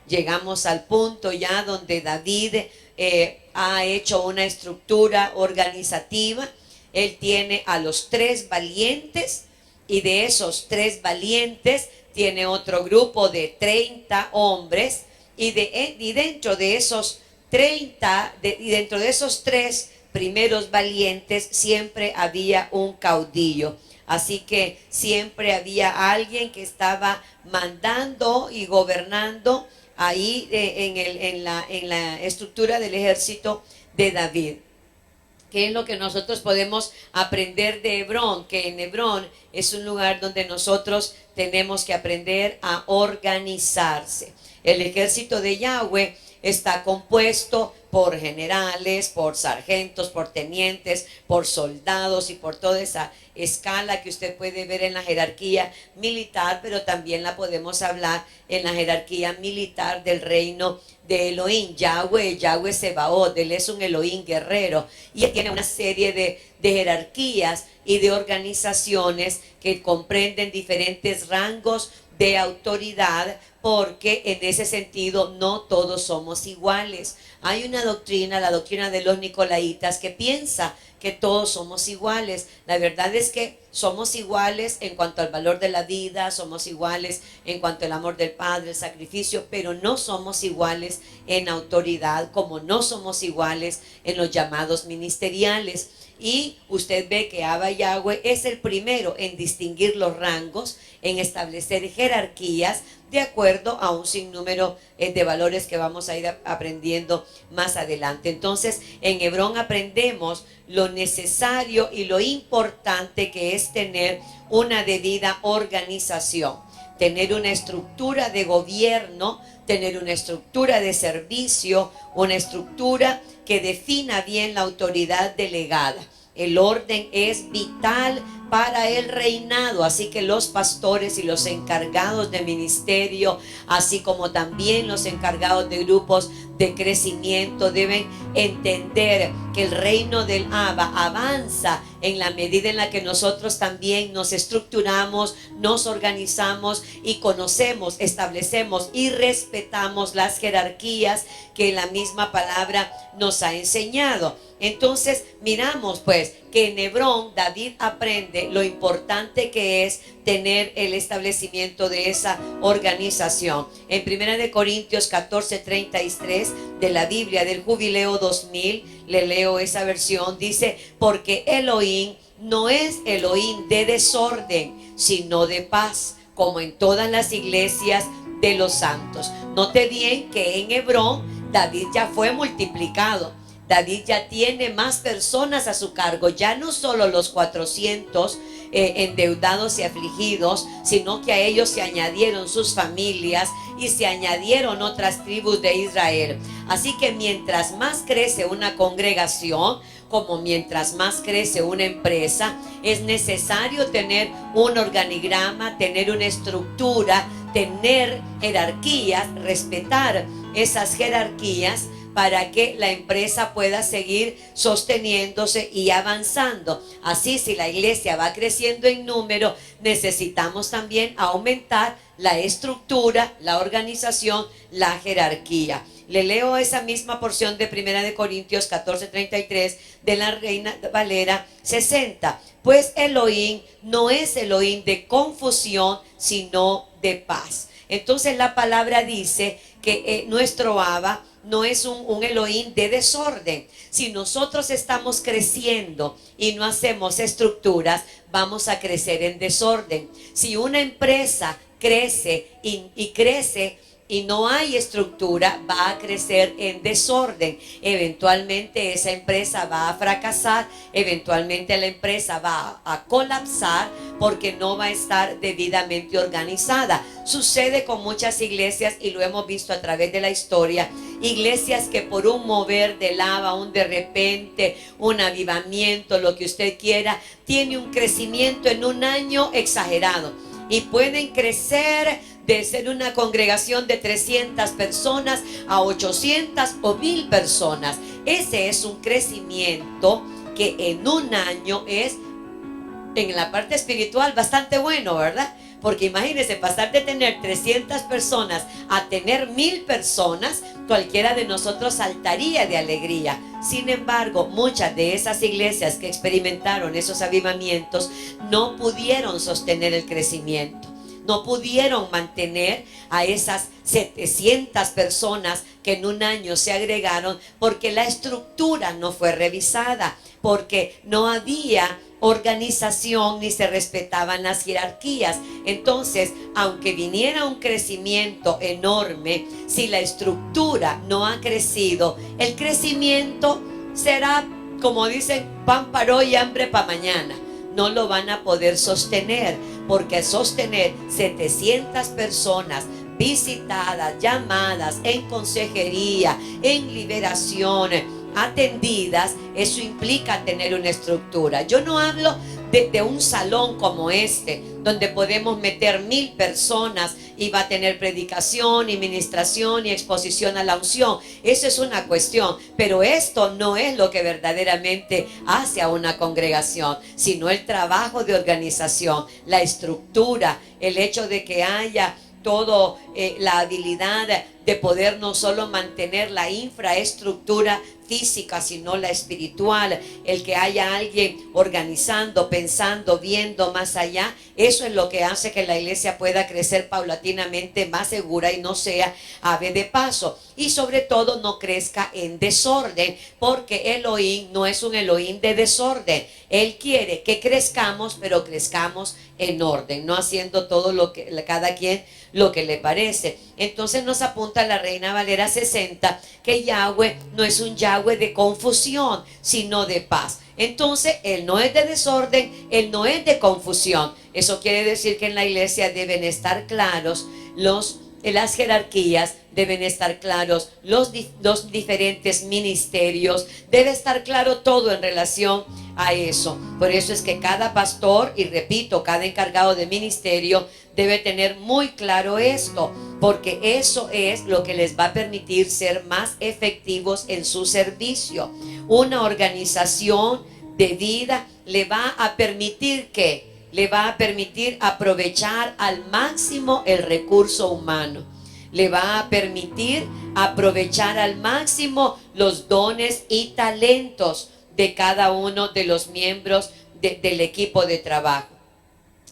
llegamos al punto ya donde David ha hecho una estructura organizativa. Él tiene a los 3 valientes, y de esos 3 valientes tiene otro grupo de 30 hombres, y dentro de esos 30, y dentro de esos 3 primeros valientes siempre había un caudillo. Así que siempre había alguien que estaba mandando y gobernando ahí en la estructura del ejército de David. ¿Qué es lo que nosotros podemos aprender de Hebrón? Que en Hebrón es un lugar donde nosotros tenemos que aprender a organizarse. El ejército de Yahweh está compuesto por generales, por sargentos, por tenientes, por soldados y por toda esa escala que usted puede ver en la jerarquía militar, pero también la podemos hablar en la jerarquía militar del reino de Elohim. Yahweh Sebaot, él es un Elohim guerrero, y él tiene una serie de jerarquías y de organizaciones que comprenden diferentes rangos de autoridad, porque en ese sentido no todos somos iguales. Hay una doctrina, la doctrina de los nicolaitas, que piensa que todos somos iguales. La verdad es que somos iguales en cuanto al valor de la vida, somos iguales en cuanto al amor del Padre, el sacrificio, pero no somos iguales en autoridad, como no somos iguales en los llamados ministeriales. Y usted ve que Abba Yahweh es el primero en distinguir los rangos, en establecer jerarquías de acuerdo a un sinnúmero de valores que vamos a ir aprendiendo más adelante. Entonces, en Hebrón aprendemos lo necesario y lo importante que es tener una debida organización, tener una estructura de gobierno, tener una estructura de servicio, una estructura que defina bien la autoridad delegada. El orden es vital para el reinado, así que los pastores y los encargados de ministerio, así como también los encargados de grupos de crecimiento, deben entender que el reino del Abba avanza en la medida en la que nosotros también nos estructuramos, nos organizamos y conocemos, establecemos y respetamos las jerarquías que la misma palabra nos ha enseñado. Entonces miramos pues que en Hebrón David aprende lo importante que es tener el establecimiento de esa organización. En 1 Corintios 14:33 de la Biblia del Jubileo 2000, le leo esa versión, dice: porque Elohim no es Elohim de desorden, sino de paz, como en todas las iglesias de los santos. Note bien que en Hebrón David ya fue multiplicado. David ya tiene más personas a su cargo, ya no solo los 400 endeudados y afligidos, sino que a ellos se añadieron sus familias y se añadieron otras tribus de Israel. Así que mientras más crece una congregación, como mientras más crece una empresa, es necesario tener un organigrama, tener una estructura, tener jerarquías, respetar esas jerarquías, para que la empresa pueda seguir sosteniéndose y avanzando. Así, si la iglesia va creciendo en número, necesitamos también aumentar la estructura, la organización, la jerarquía. Le leo esa misma porción de 1 Corintios 14:33 de la Reina Valera 60. Pues Elohim no es Elohim de confusión, sino de paz. Entonces la palabra dice que nuestro Abba no es un Elohim de desorden. Si nosotros estamos creciendo y no hacemos estructuras, vamos a crecer en desorden. Si una empresa crece y crece y no hay estructura, va a crecer en desorden. Eventualmente esa empresa va a fracasar, eventualmente la empresa va a colapsar porque no va a estar debidamente organizada. Sucede con muchas iglesias y lo hemos visto a través de la historia. Iglesias que por un mover de lava, un de repente, un avivamiento, lo que usted quiera, tiene un crecimiento en un año exagerado. Y pueden crecer de ser una congregación de 300 personas a 800 o 1000 personas. Ese es un crecimiento que en un año es, en la parte espiritual, bastante bueno, ¿verdad? porque imagínense, pasar de tener 300 personas a tener 1000 personas, cualquiera de nosotros saltaría de alegría. Sin embargo, muchas de esas iglesias que experimentaron esos avivamientos no pudieron sostener el crecimiento. No pudieron mantener a esas 700 personas que en un año se agregaron, porque la estructura no fue revisada, porque no había organización ni se respetaban las jerarquías. Entonces, aunque viniera un crecimiento enorme, si la estructura no ha crecido, el crecimiento será, como dicen, pan para hoy y hambre para mañana. No lo van a poder sostener, porque sostener 700 personas visitadas, llamadas, en consejería, en liberación, atendidas, eso implica tener una estructura. Yo no hablo de un salón como este, donde podemos meter 1000 personas y va a tener predicación y ministración y exposición a la unción. Eso es una cuestión, pero esto no es lo que verdaderamente hace a una congregación, sino el trabajo de organización, la estructura, el hecho de que haya todo la habilidad de poder no solo mantener la infraestructura física, sino la espiritual, el que haya alguien organizando, pensando, viendo más allá. Eso es lo que hace que la iglesia pueda crecer paulatinamente, más segura, y no sea ave de paso, y sobre todo no crezca en desorden, porque Elohim no es un Elohim de desorden. Él quiere que crezcamos, pero crezcamos en orden, no haciendo todo lo que cada quien lo que le parece. Entonces nos apunta la Reina Valera 60 que Yahweh no es un Yahweh de confusión, sino de paz. Entonces Él no es de desorden, Él no es de confusión. Eso quiere decir que en la iglesia deben estar claros las jerarquías, deben estar claros los diferentes ministerios, debe estar claro todo en relación a eso. Por eso es que cada pastor, y repito, cada encargado de ministerio debe tener muy claro esto, porque eso es lo que les va a permitir ser más efectivos en su servicio. Una organización de vida le va a permitir aprovechar al máximo el recurso humano. Le va a permitir aprovechar al máximo los dones y talentos de cada uno de los miembros del equipo de trabajo.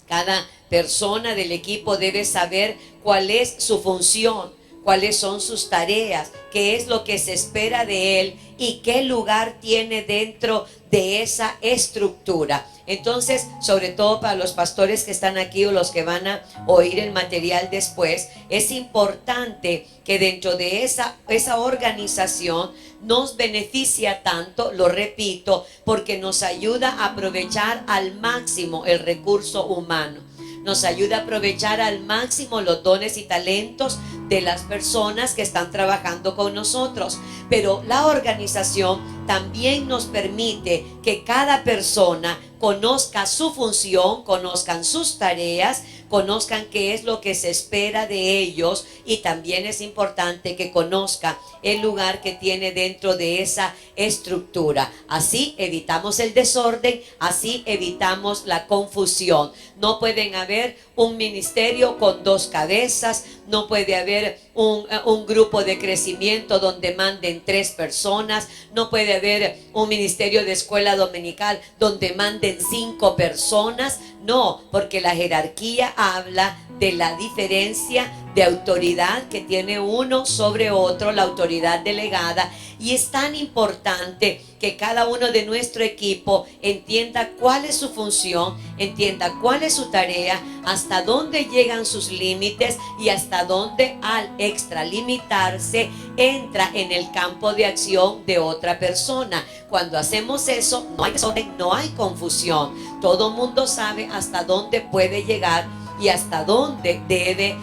Cada persona del equipo debe saber cuál es su función, cuáles son sus tareas, qué es lo que se espera de él y qué lugar tiene dentro de esa estructura. Entonces, sobre todo para los pastores que están aquí o los que van a oír el material después, es importante que dentro de esa organización nos beneficia tanto, lo repito, porque nos ayuda a aprovechar al máximo el recurso humano. Nos ayuda a aprovechar al máximo los dones y talentos de las personas que están trabajando con nosotros. Pero la organización también nos permite que cada persona conozca su función, conozcan sus tareas, conozcan qué es lo que se espera de ellos, y también es importante que conozca el lugar que tiene dentro de esa estructura. Así evitamos el desorden, así evitamos la confusión. No pueden haber un ministerio con 2 cabezas, no puede haber un grupo de crecimiento donde manden 3 personas, no puede haber un ministerio de escuela dominical donde manden 5 personas. No, porque la jerarquía habla de la diferencia de autoridad que tiene uno sobre otro, la autoridad delegada, y es tan importante que cada uno de nuestro equipo entienda cuál es su función, entienda cuál es su tarea, hasta dónde llegan sus límites y hasta dónde al extralimitarse entra en el campo de acción de otra persona. Cuando hacemos eso, no hay desorden, no hay confusión. Todo mundo sabe hasta dónde puede llegar y hasta dónde debe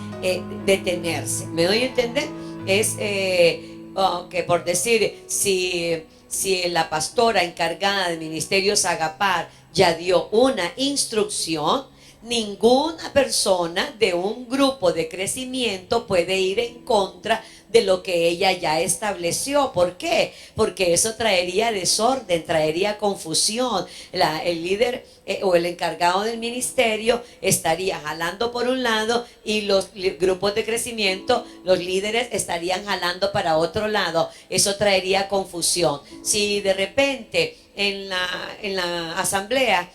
detenerse. ¿Me doy a entender? Es que por decir, si la pastora encargada de Ministerios Agapar ya dio una instrucción, ninguna persona de un grupo de crecimiento puede ir en contra de lo que ella ya estableció. ¿Por qué? Porque eso traería desorden, traería confusión. El líder o el encargado del ministerio estaría jalando por un lado y los grupos de crecimiento, los líderes estarían jalando para otro lado. Eso traería confusión. Si de repente en la asamblea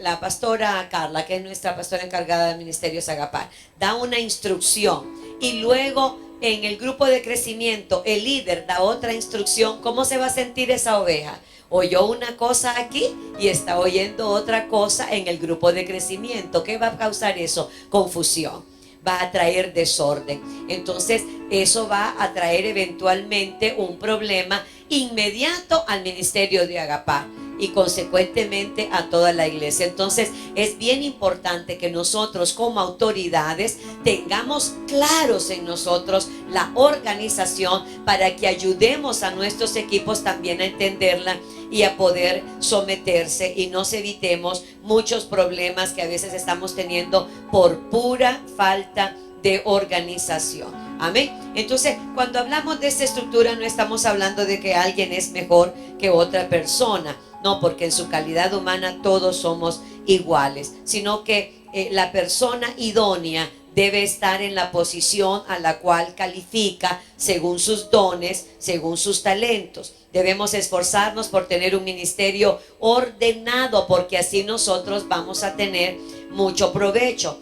la pastora Carla, que es nuestra pastora encargada del ministerio Sagapar, da una instrucción y luego en el grupo de crecimiento el líder da otra instrucción, ¿cómo se va a sentir esa oveja? Oyó una cosa aquí y está oyendo otra cosa en el grupo de crecimiento. ¿Qué va a causar eso? Confusión. Va a traer desorden. Entonces eso va a traer eventualmente un problema inmediato al ministerio de Agapá y consecuentemente a toda la iglesia. Entonces es bien importante que nosotros como autoridades tengamos claros en nosotros la organización para que ayudemos a nuestros equipos también a entenderla y a poder someterse y nos evitemos muchos problemas que a veces estamos teniendo por pura falta de organización. Amén. Entonces, cuando hablamos de esta estructura, no estamos hablando de que alguien es mejor que otra persona. No, porque en su calidad humana todos somos iguales, sino que la persona idónea debe estar en la posición a la cual califica según sus dones, según sus talentos. Debemos esforzarnos por tener un ministerio ordenado, porque así nosotros vamos a tener mucho provecho.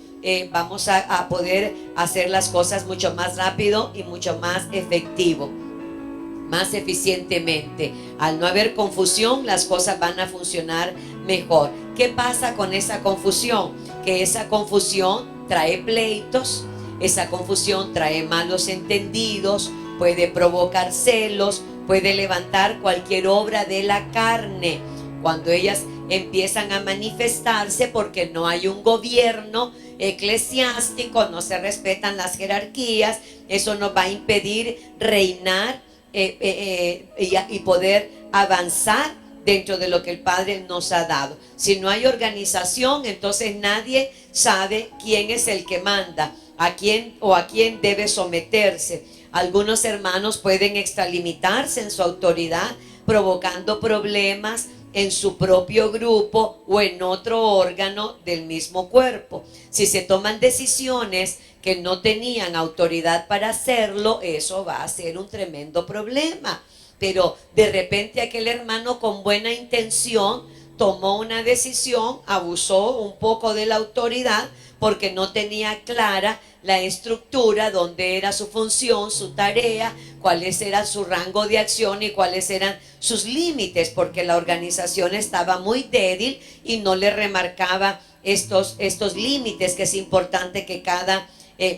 Vamos a poder hacer las cosas mucho más rápido y mucho más efectivo, más eficientemente. Al no haber confusión, las cosas van a funcionar mejor. ¿Qué pasa con esa confusión? Que esa confusión trae pleitos, esa confusión trae malos entendidos, puede provocar celos, puede levantar cualquier obra de la carne. Cuando ellas empiezan a manifestarse porque no hay un gobierno eclesiástico, no se respetan las jerarquías, eso nos va a impedir reinar y poder avanzar dentro de lo que el Padre nos ha dado. Si no hay organización, entonces nadie sabe quién es el que manda, a quién o a quién debe someterse. Algunos hermanos pueden extralimitarse en su autoridad, provocando problemas en su propio grupo o en otro órgano del mismo cuerpo. Si se toman decisiones que no tenían autoridad para hacerlo, eso va a ser un tremendo problema. Pero de repente aquel hermano con buena intención tomó una decisión, abusó un poco de la autoridad porque no tenía clara la estructura, dónde era su función, su tarea, cuáles eran su rango de acción y cuáles eran sus límites, porque la organización estaba muy débil y no le remarcaba estos límites, que es importante que cada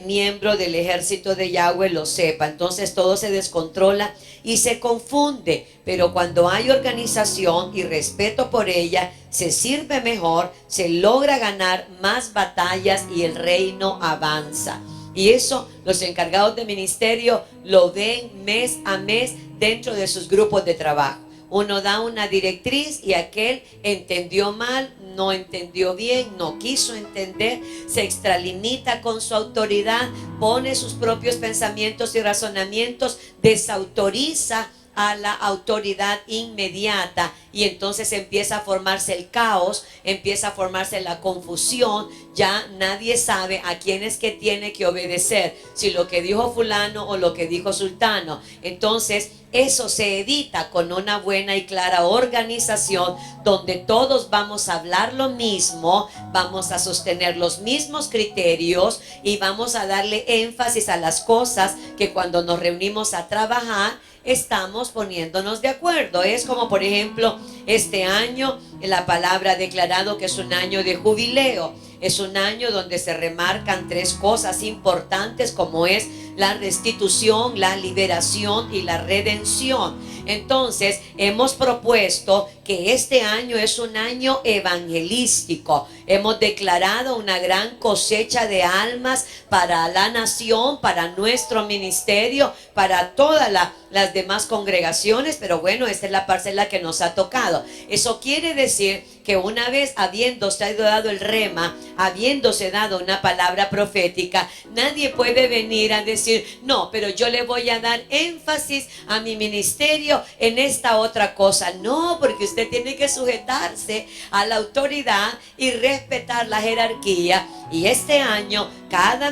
miembro del ejército de Yahweh lo sepa. Entonces todo se descontrola y se confunde, pero cuando hay organización y respeto por ella, se sirve mejor, se logra ganar más batallas y el reino avanza. Y eso los encargados de ministerio lo ven mes a mes dentro de sus grupos de trabajo. Uno da una directriz y aquel entendió mal, no entendió bien, no quiso entender, se extralimita con su autoridad, pone sus propios pensamientos y razonamientos, desautoriza a la autoridad inmediata y entonces empieza a formarse el caos, empieza a formarse la confusión. Ya nadie sabe a quién es que tiene que obedecer, si lo que dijo fulano o lo que dijo sultano. Entonces eso se evita con una buena y clara organización donde todos vamos a hablar lo mismo, vamos a sostener los mismos criterios y vamos a darle énfasis a las cosas que cuando nos reunimos a trabajar estamos poniéndonos de acuerdo. Es como, por ejemplo, este año la palabra ha declarado que es un año de jubileo. Es un año donde se remarcan tres cosas importantes, como es la restitución, la liberación y la redención. Entonces hemos propuesto que este año es un año evangelístico. Hemos declarado una gran cosecha de almas para la nación, para nuestro ministerio, para todas las demás congregaciones, pero bueno, esta es la parcela que nos ha tocado. Eso quiere decir que una vez habiéndose dado el rema, habiéndose dado una palabra profética, nadie puede venir a decir: decir, no, pero yo le voy a dar énfasis a mi ministerio en esta otra cosa. No, porque usted tiene que sujetarse a la autoridad y respetar la jerarquía. Y este año cada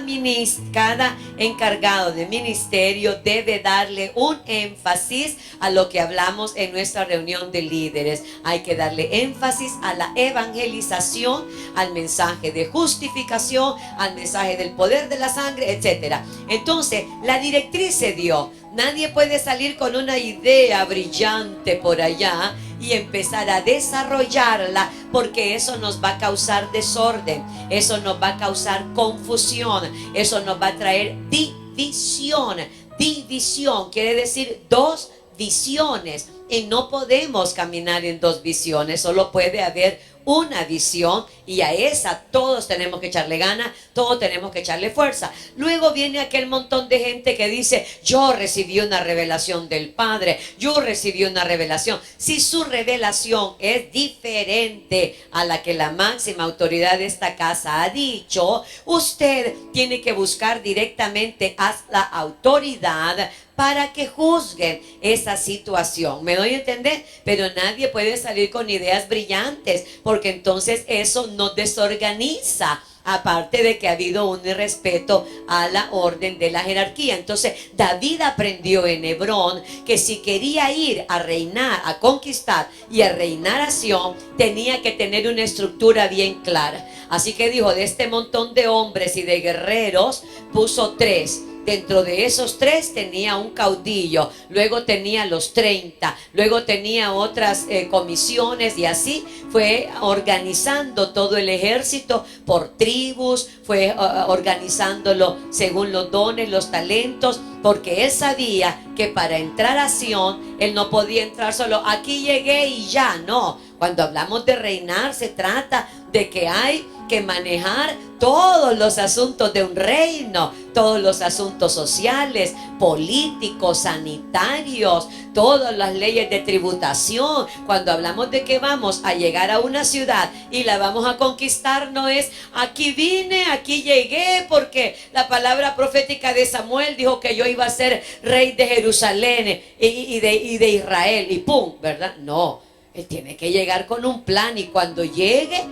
encargado de ministerio debe darle un énfasis a lo que hablamos en nuestra reunión de líderes. Hay que darle énfasis a la evangelización, al mensaje de justificación, al mensaje del poder de la sangre, etc. Entonces, la directriz se dio. Nadie puede salir con una idea brillante por allá y empezar a desarrollarla, porque eso nos va a causar desorden, eso nos va a causar confusión, eso nos va a traer división. División quiere decir dos visiones, y no podemos caminar en dos visiones, solo puede haber una visión, y a esa todos tenemos que echarle gana, todos tenemos que echarle fuerza. Luego viene aquel montón de gente que dice, yo recibí una revelación del Padre, yo recibí una revelación. Si su revelación es diferente a la que la máxima autoridad de esta casa ha dicho, usted tiene que buscar directamente a la autoridad para que juzguen esa situación. ¿Me doy a entender? Pero nadie puede salir con ideas brillantes, porque entonces eso nos desorganiza. Aparte de que ha habido un irrespeto a la orden de la jerarquía. Entonces David aprendió en Hebrón que si quería ir a reinar, a conquistar y a reinar a Sión, tenía que tener una estructura bien clara. Así que dijo, de este montón de hombres y de guerreros, puso 3. Dentro de esos 3 tenía un caudillo, luego tenía los 30, luego tenía otras comisiones, y así fue organizando todo el ejército por tribus, fue organizándolo según los dones, los talentos, porque él sabía que para entrar a Sión, él no podía entrar solo, aquí llegué y ya, no. Cuando hablamos de reinar, se trata de que hay que manejar todos los asuntos de un reino, todos los asuntos sociales, políticos, sanitarios, todas las leyes de tributación. Cuando hablamos de que vamos a llegar a una ciudad y la vamos a conquistar, no es aquí vine, aquí llegué, porque la palabra profética de Samuel dijo que yo iba a ser rey de Jerusalén y de Israel, y pum, ¿verdad? No, él tiene que llegar con un plan, y cuando llegue,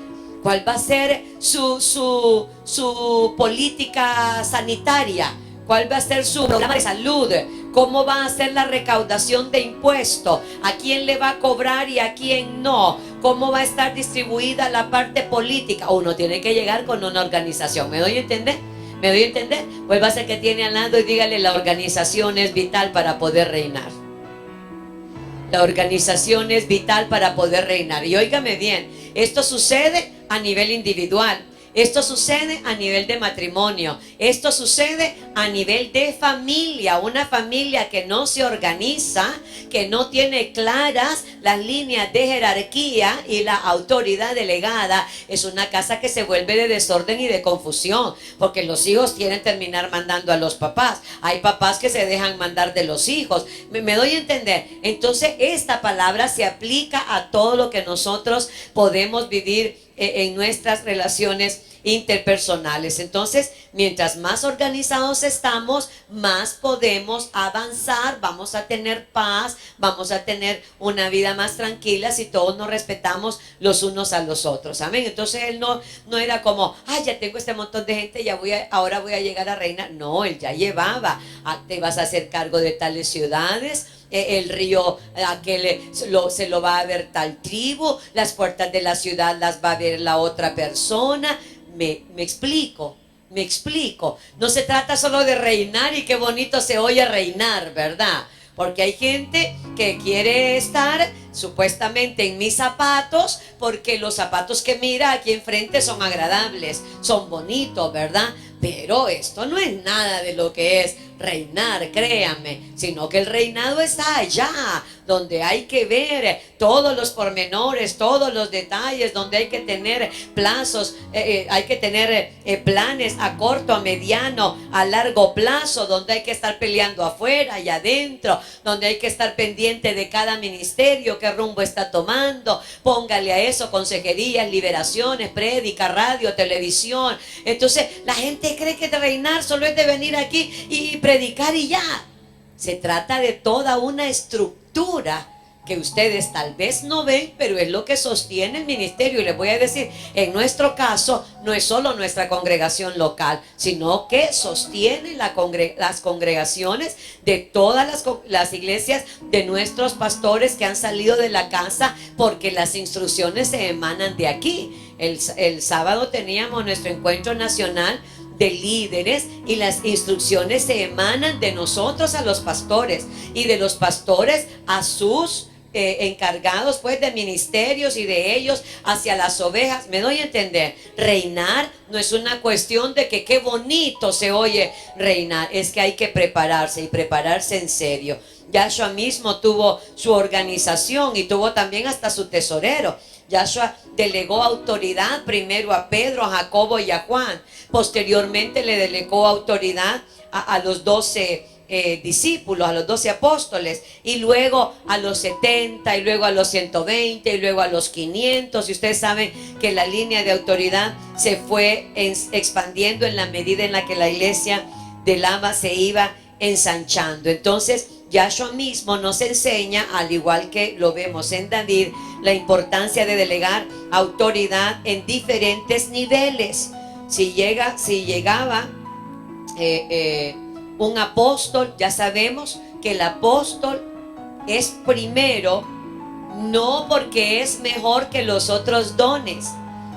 ¿cuál va a ser su política sanitaria? ¿Cuál va a ser su programa de salud? ¿Cómo va a ser la recaudación de impuestos? ¿A quién le va a cobrar y a quién no? ¿Cómo va a estar distribuida la parte política? Uno tiene que llegar con una organización. ¿Me doy a entender? ¿Me doy a entender? Pues va a ser que tiene al lado y dígale, la organización es vital para poder reinar. La organización es vital para poder reinar. Y óigame bien, esto sucede a nivel individual, esto sucede a nivel de matrimonio, esto sucede a nivel de familia. Una familia que no se organiza, que no tiene claras las líneas de jerarquía y la autoridad delegada, es una casa que se vuelve de desorden y de confusión, porque los hijos quieren terminar mandando a los papás. Hay papás que se dejan mandar de los hijos. ¿Me doy a entender? Entonces esta palabra se aplica a todo lo que nosotros podemos vivir en nuestras relaciones interpersonales. Entonces, mientras más organizados estamos, más podemos avanzar, vamos a tener paz, vamos a tener una vida más tranquila si todos nos respetamos los unos a los otros. Amén. Entonces él no era como, ya tengo este montón de gente, ahora voy a llegar a reinar. No, él ya llevaba, te vas a hacer cargo de tales ciudades, el río se lo va a ver tal tribu, las puertas de la ciudad las va a ver la otra persona. Me explico. No se trata solo de reinar, y qué bonito se oye reinar, ¿verdad? Porque hay gente que quiere estar supuestamente en mis zapatos, porque los zapatos que mira aquí enfrente son agradables, son bonitos, ¿verdad? Pero esto no es nada de lo que es reinar, créanme, sino que el reinado está allá, donde hay que ver todos los pormenores, todos los detalles, donde hay que tener plazos, hay que tener planes a corto, a mediano, a largo plazo, donde hay que estar peleando afuera y adentro, donde hay que estar pendiente de cada ministerio, qué rumbo está tomando. Póngale a eso consejerías, liberaciones, prédica, radio, televisión. Entonces la gente cree que de reinar solo es de venir aquí y predicar y ya. Se trata de toda una estructura que ustedes tal vez no ven, pero es lo que sostiene el ministerio. Y les voy a decir, en nuestro caso, no es solo nuestra congregación local, sino que sostiene las congregaciones de todas las iglesias de nuestros pastores que han salido de la casa, porque las instrucciones se emanan de aquí. El sábado teníamos nuestro encuentro nacional de líderes y las instrucciones se emanan de nosotros a los pastores y de los pastores a sus encargados pues de ministerios y de ellos hacia las ovejas. Me doy a entender, reinar no es una cuestión de que qué bonito se oye reinar, es que hay que prepararse y prepararse en serio. Yahshua mismo tuvo su organización y tuvo también hasta su tesorero. Yahshua delegó autoridad primero a Pedro, a Jacobo y a Juan. Posteriormente le delegó autoridad a los 12 discípulos, a los 12 apóstoles, y luego a los 70, y luego a los 120, y luego a los 500. Y ustedes saben que la línea de autoridad se fue expandiendo en la medida en la que la iglesia del Abba se iba ensanchando. Entonces Yahshua mismo nos enseña, al igual que lo vemos en David, la importancia de delegar autoridad en diferentes niveles. Si llegaba un apóstol, ya sabemos que el apóstol es primero, no porque es mejor que los otros dones,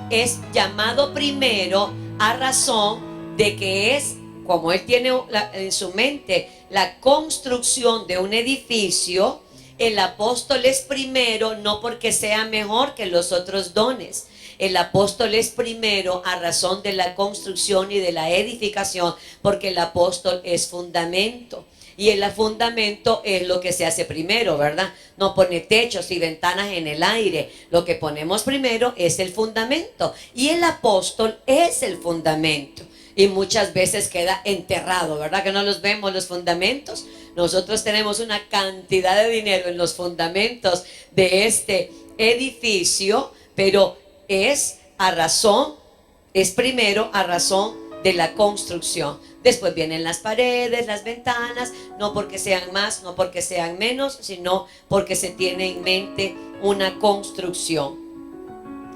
es llamado primero a razón de que es, como él tiene en su mente la construcción de un edificio, el apóstol es primero no porque sea mejor que los otros dones. El apóstol es primero a razón de la construcción y de la edificación, porque el apóstol es fundamento. Y el fundamento es lo que se hace primero, ¿verdad? No pone techos y ventanas en el aire. Lo que ponemos primero es el fundamento. Y el apóstol es el fundamento. Y muchas veces queda enterrado, ¿verdad? Que no los vemos los fundamentos. Nosotros tenemos una cantidad de dinero en los fundamentos de este edificio, pero es primero a razón de la construcción. Después vienen las paredes, las ventanas, no porque sean más, no porque sean menos, sino porque se tiene en mente una construcción.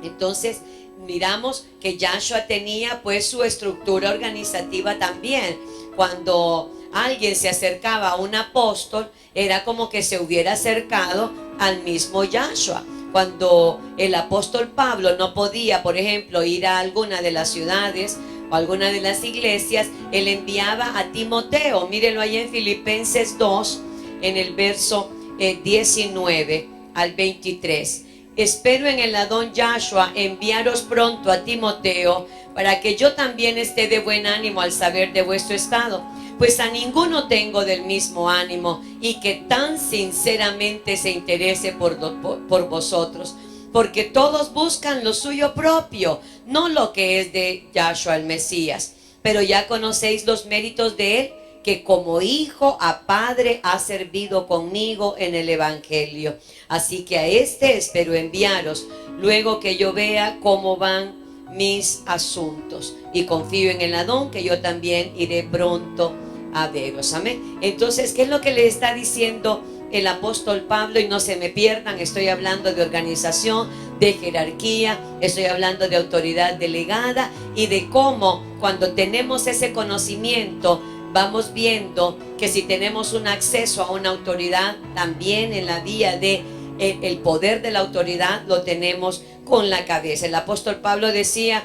Entonces miramos que Yahshua tenía pues su estructura organizativa también. Cuando alguien se acercaba a un apóstol, era como que se hubiera acercado al mismo Yahshua. Cuando el apóstol Pablo no podía, por ejemplo, ir a alguna de las ciudades o alguna de las iglesias, él enviaba a Timoteo. Mírenlo ahí en Filipenses 2, en el verso 19 al 23. Espero en el Adón Yahshua enviaros pronto a Timoteo, para que yo también esté de buen ánimo al saber de vuestro estado. Pues a ninguno tengo del mismo ánimo, y que tan sinceramente se interese por vosotros, porque todos buscan lo suyo propio, no lo que es de Yahshua el Mesías. Pero ya conocéis los méritos de él, que como hijo a padre ha servido conmigo en el evangelio. Así que a este espero enviaros, luego que yo vea cómo van mis asuntos, y confío en el Adón que yo también iré pronto a veros. Amén. Entonces, ¿qué es lo que le está diciendo el apóstol Pablo? Y no se me pierdan, estoy hablando de organización, de jerarquía, estoy hablando de autoridad delegada, y de cómo cuando tenemos ese conocimiento vamos viendo que si tenemos un acceso a una autoridad, también en la vía de el poder de la autoridad lo tenemos con la cabeza. El apóstol Pablo decía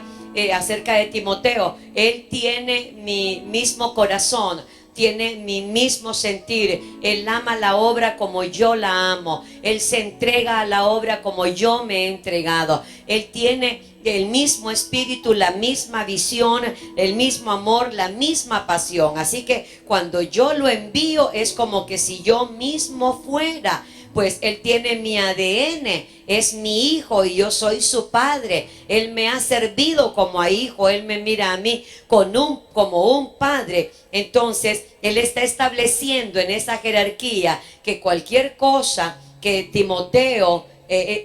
acerca de Timoteo: él tiene mi mismo corazón, tiene mi mismo sentir, él ama la obra como yo la amo, él se entrega a la obra como yo me he entregado, él tiene el mismo espíritu, la misma visión, el mismo amor, la misma pasión. Así que cuando yo lo envío es como que si yo mismo fuera, pues él tiene mi ADN, es mi hijo y yo soy su padre. Él me ha servido como a hijo, él me mira a mí como un padre. Entonces él está estableciendo en esa jerarquía que cualquier cosa que Timoteo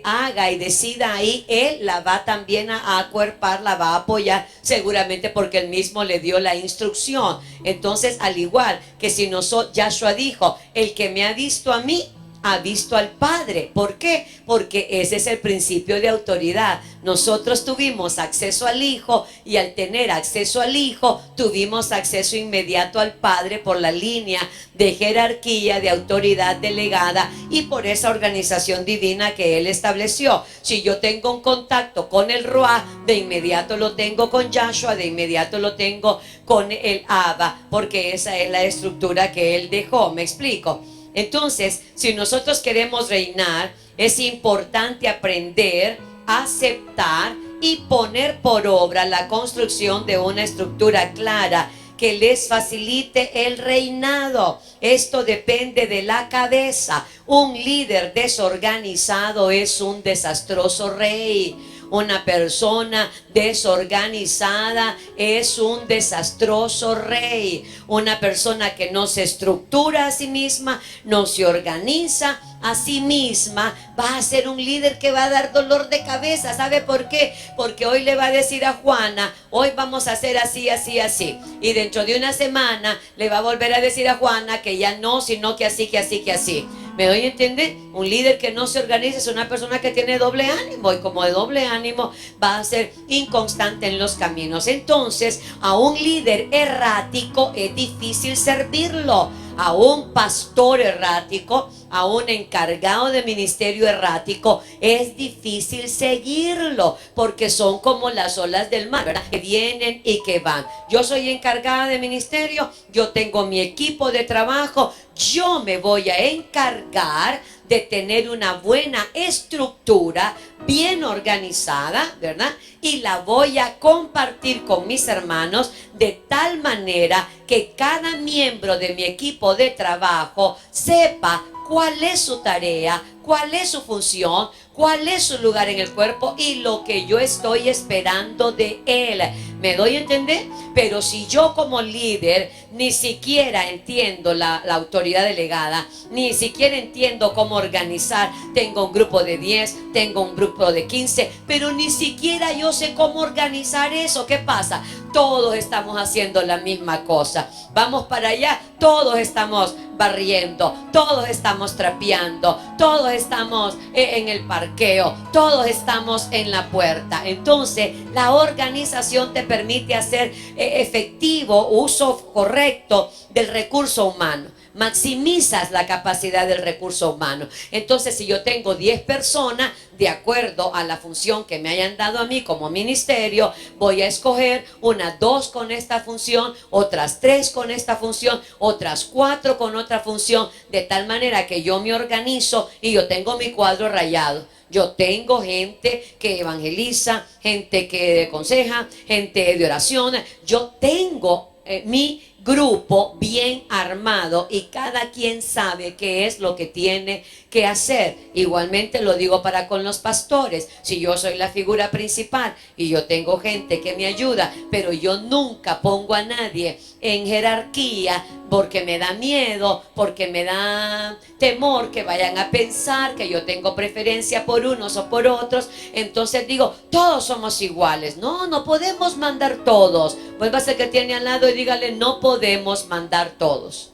haga y decida ahí, él la va también a acuerpar, la va a apoyar, seguramente porque él mismo le dio la instrucción. Entonces, al igual que si Yahshua dijo, el que me ha visto a mí, ha visto al Padre. ¿Por qué? Porque ese es el principio de autoridad. Nosotros tuvimos acceso al Hijo, y al tener acceso al Hijo, tuvimos acceso inmediato al Padre por la línea de jerarquía, de autoridad delegada y por esa organización divina que Él estableció. Si yo tengo un contacto con el Ruach, de inmediato lo tengo con Yahshua, de inmediato lo tengo con el Abba, porque esa es la estructura que Él dejó. ¿Me explico? Entonces, si nosotros queremos reinar, es importante aprender, aceptar y poner por obra la construcción de una estructura clara que les facilite el reinado. Esto depende de la cabeza. Un líder desorganizado es un desastroso rey. Una persona desorganizada es un desastroso rey. Una persona que no se estructura a sí misma, no se organiza a sí misma, va a ser un líder que va a dar dolor de cabeza. ¿Sabe por qué? Porque hoy le va a decir a Juana, hoy vamos a hacer así, así, así. Y dentro de una semana le va a volver a decir a Juana que ya no, sino que así, que así, que así. ¿Me doy a entender? Un líder que no se organiza es una persona que tiene doble ánimo, y como de doble ánimo va a ser inconstante en los caminos. Entonces, a un líder errático es difícil servirlo. A un pastor errático, a un encargado de ministerio errático, es difícil seguirlo, porque son como las olas del mar, ¿verdad? Que vienen y que van. Yo soy encargada de ministerio, yo tengo mi equipo de trabajo, yo me voy a encargar de tener una buena estructura, bien organizada, ¿verdad? Y la voy a compartir con mis hermanos de tal manera que cada miembro de mi equipo de trabajo sepa cuál es su tarea, cuál es su función, cuál es su lugar en el cuerpo y lo que yo estoy esperando de él. ¿Me doy a entender? Pero si yo como líder ni siquiera entiendo la autoridad delegada, ni siquiera entiendo cómo organizar, tengo un grupo de 10, tengo un grupo de 15, pero ni siquiera yo sé cómo organizar eso, ¿qué pasa? Todos estamos haciendo la misma cosa. Vamos para allá, todos estamos barriendo, todos estamos trapeando, todos estamos en el parqueo, todos estamos en la puerta. Entonces, la organización te permite hacer efectivo uso correcto del recurso humano. Maximizas la capacidad del recurso humano. Entonces, si yo tengo 10 personas, de acuerdo a la función que me hayan dado a mí como ministerio, voy a escoger unas 2 con esta función, otras 3 con esta función, otras 4 con otra función, de tal manera que yo me organizo y yo tengo mi cuadro rayado. Yo tengo gente que evangeliza, gente que aconseja, gente de oración. Yo tengo mi grupo bien armado y cada quien sabe qué es lo que tiene que hacer. Igualmente lo digo para con los pastores. Si yo soy la figura principal y yo tengo gente que me ayuda, pero yo nunca pongo a nadie en jerarquía porque me da miedo, porque me da temor que vayan a pensar que yo tengo preferencia por unos o por otros, entonces digo, todos somos iguales. No, no podemos mandar todos. Vuélvase al que tiene al lado y dígale, no podemos mandar todos.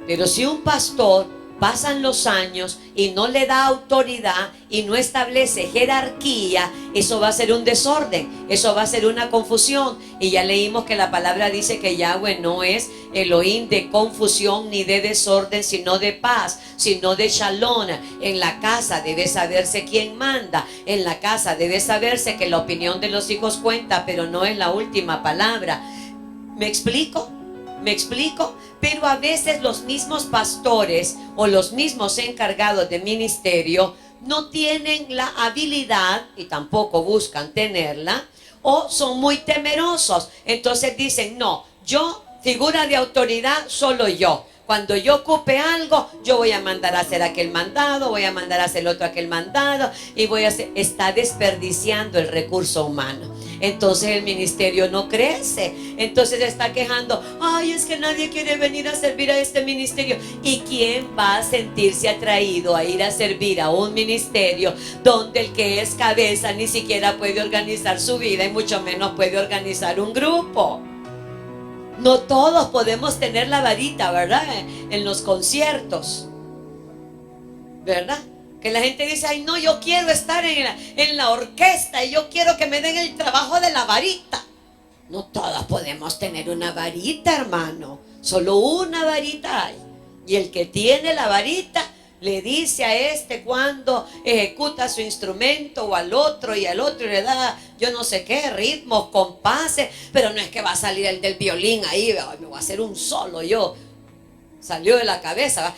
Pero si un pastor pasan los años y no le da autoridad y no establece jerarquía, eso va a ser un desorden, eso va a ser una confusión. Y ya leímos que la palabra dice que Yahweh no es Elohim de confusión ni de desorden, sino de paz, sino de shalom. En la casa debe saberse quién manda, en la casa debe saberse que la opinión de los hijos cuenta, pero no es la última palabra. ¿Me explico? ¿Me explico? Pero a veces los mismos pastores o los mismos encargados de ministerio no tienen la habilidad y tampoco buscan tenerla, o son muy temerosos. Entonces dicen, no, yo, figura de autoridad, solo yo. Cuando yo ocupe algo, yo voy a mandar a hacer aquel mandado, voy a mandar a hacer el otro aquel mandado y voy a hacer. Está desperdiciando el recurso humano. entonces el ministerio no crece. Entonces está quejando, ay, es que nadie quiere venir a servir a este ministerio. ¿Y quién va a sentirse atraído a ir a servir a un ministerio donde el que es cabeza ni siquiera puede organizar su vida y mucho menos puede organizar un grupo? No todos podemos tener la varita, ¿verdad? En los conciertos, ¿verdad? Que la gente dice, ay no, yo quiero estar en la orquesta y yo quiero que me den el trabajo de la varita. No todos podemos tener una varita, hermano. Solo una varita hay. Y el que tiene la varita le dice a este cuando ejecuta su instrumento, o al otro y al otro, y le da yo no sé qué, ritmos, compases, pero no es que va a salir el del violín ahí, me voy a hacer un solo yo. Salió de la cabeza, ¿va?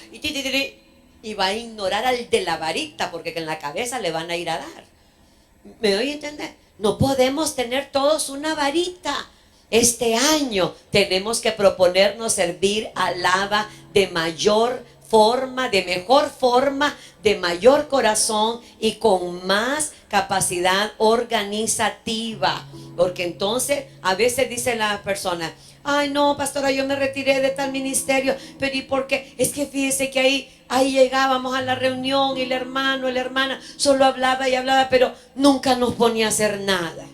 Y va a ignorar al de la varita, porque en la cabeza le van a ir a dar. ¿Me doy a entender? No podemos tener todos una varita. Este año tenemos que proponernos servir al Abba de mayor forma, de mejor forma, de mayor corazón y con más capacidad organizativa. Porque entonces a veces dicen las personas, ay no, pastora, yo me retiré de tal ministerio, pero ¿y por qué? Es que fíjese que ahí llegábamos a la reunión y el hermano, la hermana solo hablaba y hablaba, pero nunca nos ponía a hacer nada.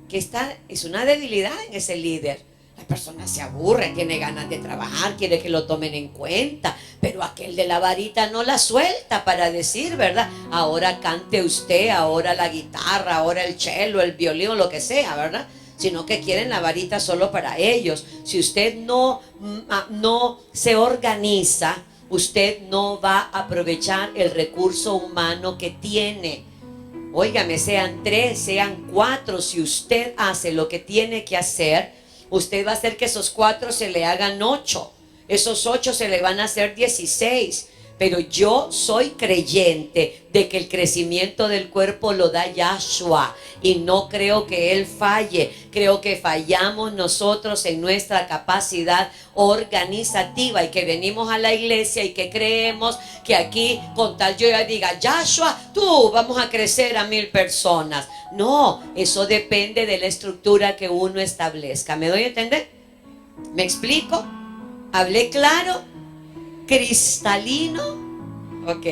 Que es una debilidad en ese líder. La persona se aburre, tiene ganas de trabajar, quiere que lo tomen en cuenta, pero aquel de la varita no la suelta para decir, ¿verdad? Ahora cante usted, ahora la guitarra, ahora el cello, el violín, lo que sea, ¿verdad? Sino que quieren la varita solo para ellos. Si usted no se organiza, usted no va a aprovechar el recurso humano que tiene. Óigame, sean 3, sean 4, si usted hace lo que tiene que hacer, usted va a hacer que esos 4 se le hagan 8, esos 8 se le van a hacer 16. Pero yo soy creyente de que el crecimiento del cuerpo lo da Yahshua y no creo que Él falle. Creo que fallamos nosotros en nuestra capacidad organizativa y que venimos a la iglesia y que creemos que aquí con tal yo ya diga, Yahshua, tú vamos a crecer a 1000 personas. No, eso depende de la estructura que uno establezca. ¿Me doy a entender? ¿Me explico? ¿Hablé claro? ¿Cristalino? Ok.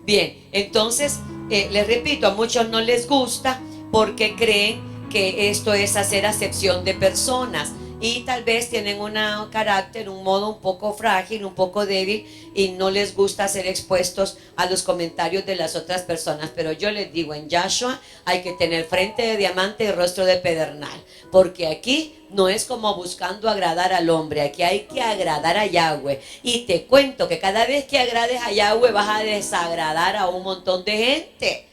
Bien, entonces les repito, a muchos no les gusta porque creen que esto es hacer acepción de personas y tal vez tienen un carácter, un modo un poco frágil, un poco débil y no les gusta ser expuestos a los comentarios de las otras personas. Pero yo les digo, en Yahshua hay que tener frente de diamante y rostro de pedernal, porque aquí no es como buscando agradar al hombre, aquí hay que agradar a Yahweh. Y te cuento que cada vez que agrades a Yahweh vas a desagradar a un montón de gente.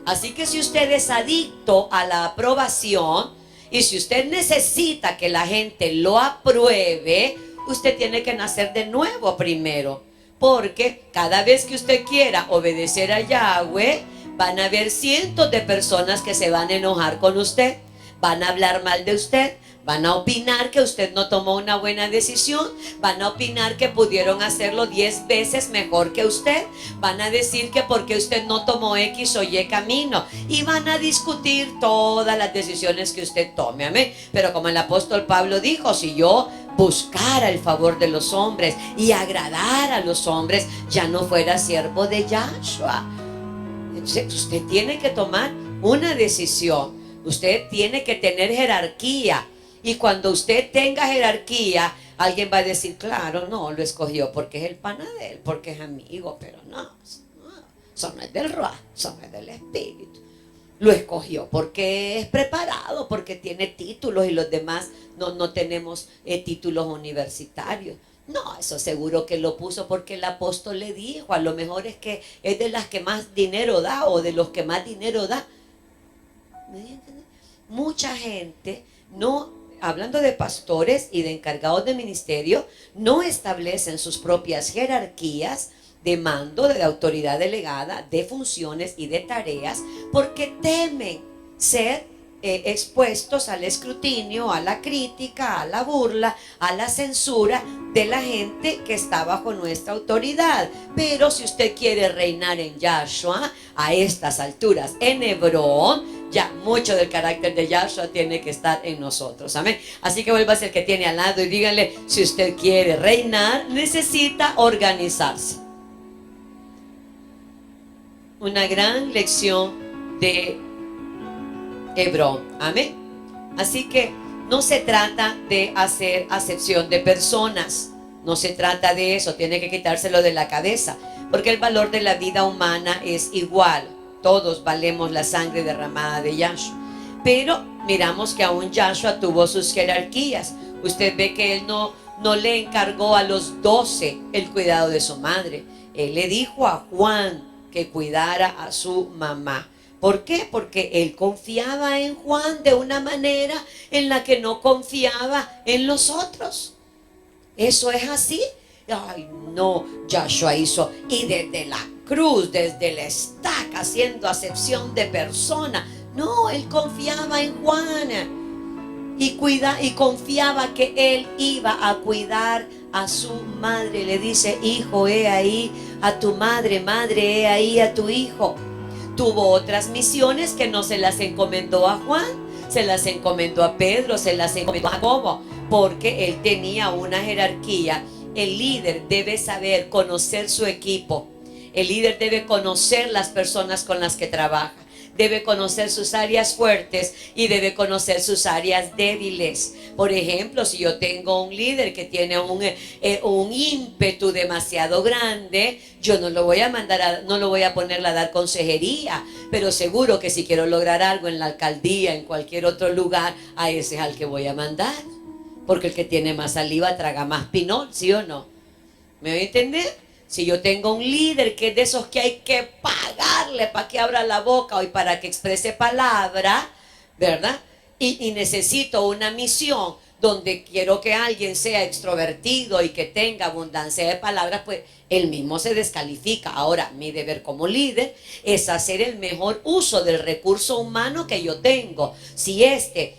Así que si usted es adicto a la aprobación y si usted necesita que la gente lo apruebe, usted tiene que nacer de nuevo primero. Porque cada vez que usted quiera obedecer a Yahweh, van a haber cientos de personas que se van a enojar con usted, van a hablar mal de usted, van a opinar que usted no tomó una buena decisión, van a opinar que pudieron hacerlo 10 veces mejor que usted, van a decir que porque usted no tomó X o Y camino y van a discutir todas las decisiones que usted tome, amén. Pero como el apóstol Pablo dijo, si yo buscara el favor de los hombres y agradar a los hombres, ya no fuera siervo de Yahshua. Entonces usted tiene que tomar una decisión, usted tiene que tener jerarquía. Y cuando usted tenga jerarquía, alguien va a decir, claro, no, lo escogió porque es el pana de él, porque es amigo, pero no, eso no es del Ruach, eso no es del Espíritu. Lo escogió porque es preparado, porque tiene títulos y los demás no tenemos títulos universitarios. No, eso seguro que lo puso porque el apóstol le dijo, a lo mejor es que es de las que más dinero da o de los que más dinero da. ¿Me entiendes? Mucha gente no... Hablando de pastores y de encargados de ministerio, no establecen sus propias jerarquías de mando, de autoridad delegada, de funciones y de tareas, porque temen ser expuestos al escrutinio, a la crítica, a la burla, a la censura de la gente que está bajo nuestra autoridad. Pero si usted quiere reinar en Yahshua a estas alturas en Hebrón, ya mucho del carácter de Yahshua tiene que estar en nosotros. Amén. Así que vuelva a ser el que tiene al lado y díganle, si usted quiere reinar, necesita organizarse. Una gran lección de Hebrón. Amén. Así que no se trata de hacer acepción de personas. No se trata de eso. Tiene que quitárselo de la cabeza. Porque el valor de la vida humana es igual. Todos valemos la sangre derramada de Yahshua. Pero miramos que aún Yahshua tuvo sus jerarquías. Usted ve que él no le encargó a los 12 el cuidado de su madre. Él le dijo a Juan que cuidara a su mamá. ¿Por qué? Porque él confiaba en Juan de una manera en la que no confiaba en los otros. Eso es así. Ay, no, Yahshua hizo, y desde la cruz, desde la estaca, haciendo acepción de persona. No, él confiaba en Juan y confiaba que él iba a cuidar a su madre. Le dice, hijo, he ahí a tu madre, madre, he ahí a tu hijo. Tuvo otras misiones que no se las encomendó a Juan, se las encomendó a Pedro, se las encomendó a Jacobo, porque él tenía una jerarquía. El líder debe saber conocer su equipo. El líder debe conocer las personas con las que trabaja. Debe conocer sus áreas fuertes y debe conocer sus áreas débiles. Por ejemplo, si yo tengo un líder que tiene un ímpetu demasiado grande, yo no lo voy a mandar no lo voy a ponerle a dar consejería. Pero seguro que si quiero lograr algo en la alcaldía, en cualquier otro lugar, a ese es al que voy a mandar. Porque el que tiene más saliva traga más pinol, ¿sí o no? ¿Me voy a entender? Si yo tengo un líder que es de esos que hay que pagarle para que abra la boca y para que exprese palabra, ¿verdad? Y necesito una misión donde quiero que alguien sea extrovertido y que tenga abundancia de palabras, pues él mismo se descalifica. Ahora, mi deber como líder es hacer el mejor uso del recurso humano que yo tengo. Si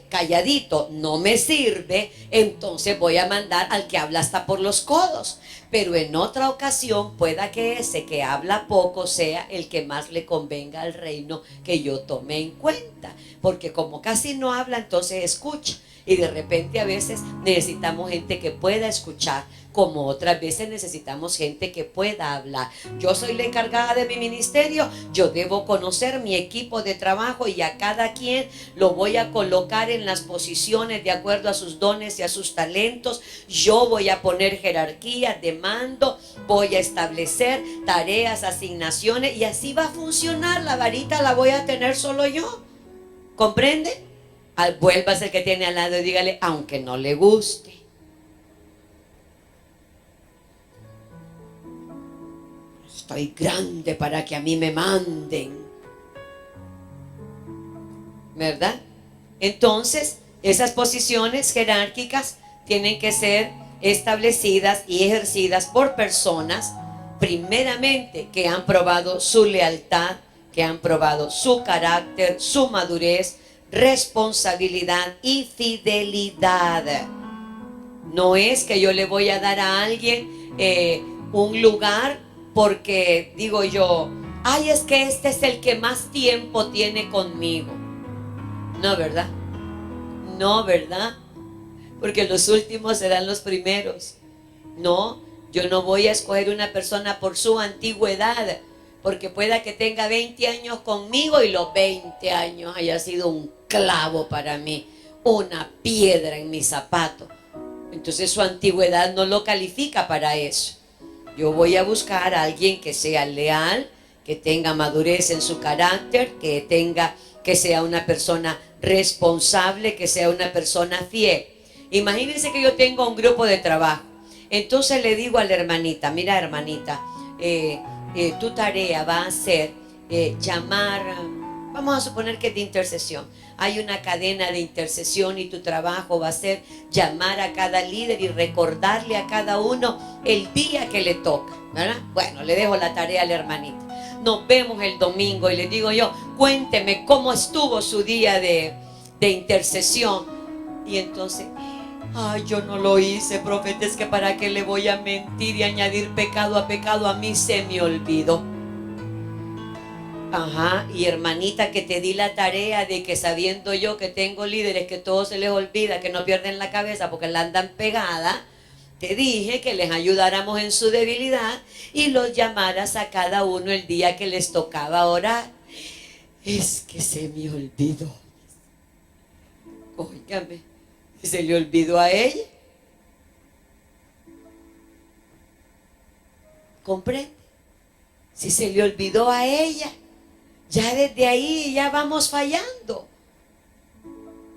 calladito no me sirve, entonces voy a mandar al que habla hasta por los codos. Pero en otra ocasión pueda que ese que habla poco sea el que más le convenga al reino que yo tome en cuenta. Porque como casi no habla, entonces escucha. Y de repente a veces necesitamos gente que pueda escuchar, como otras veces necesitamos gente que pueda hablar. Yo soy la encargada de mi ministerio, yo debo conocer mi equipo de trabajo y a cada quien lo voy a colocar en las posiciones de acuerdo a sus dones y a sus talentos. Yo voy a poner jerarquías de mando, voy a establecer tareas, asignaciones y así va a funcionar. La varita la voy a tener solo yo. ¿Comprende? Vuelva a ser que tiene al lado y dígale, aunque no le guste. Estoy grande para que a mí me manden. ¿Verdad? Entonces, esas posiciones jerárquicas tienen que ser establecidas y ejercidas por personas, primeramente, que han probado su lealtad, que han probado su carácter, su madurez, responsabilidad y fidelidad. No es que yo le voy a dar a alguien un lugar porque digo yo, ay, es que este es el que más tiempo tiene conmigo. No, ¿verdad? No, ¿verdad? Porque los últimos serán los primeros. No, yo no voy a escoger una persona por su antigüedad, porque pueda que tenga 20 años conmigo y los 20 años haya sido un clavo para mí, una piedra en mi zapato. Entonces su antigüedad no lo califica para eso. Yo voy a buscar a alguien que sea leal, que tenga madurez en su carácter, que sea una persona responsable, que sea una persona fiel. Imagínense que yo tengo un grupo de trabajo. Entonces le digo a la hermanita, mira hermanita, tu tarea va a ser llamar, vamos a suponer que es de intercesión. Hay una cadena de intercesión y tu trabajo va a ser llamar a cada líder y recordarle a cada uno el día que le toca, ¿verdad? Bueno, le dejo la tarea a la hermanita. Nos vemos el domingo y le digo yo, cuénteme cómo estuvo su día de intercesión. Y entonces, ay, yo no lo hice, profeta, es que para qué le voy a mentir y añadir pecado a pecado, a mí se me olvidó. Ajá, y hermanita, que te di la tarea de que sabiendo yo que tengo líderes que todo se les olvida, que no pierden la cabeza porque la andan pegada, te dije que les ayudáramos en su debilidad y los llamaras a cada uno el día que les tocaba orar. Es que se me olvidó. Óigame, se le olvidó a ella. ¿Comprende? Si se le olvidó a ella, ya desde ahí ya vamos fallando.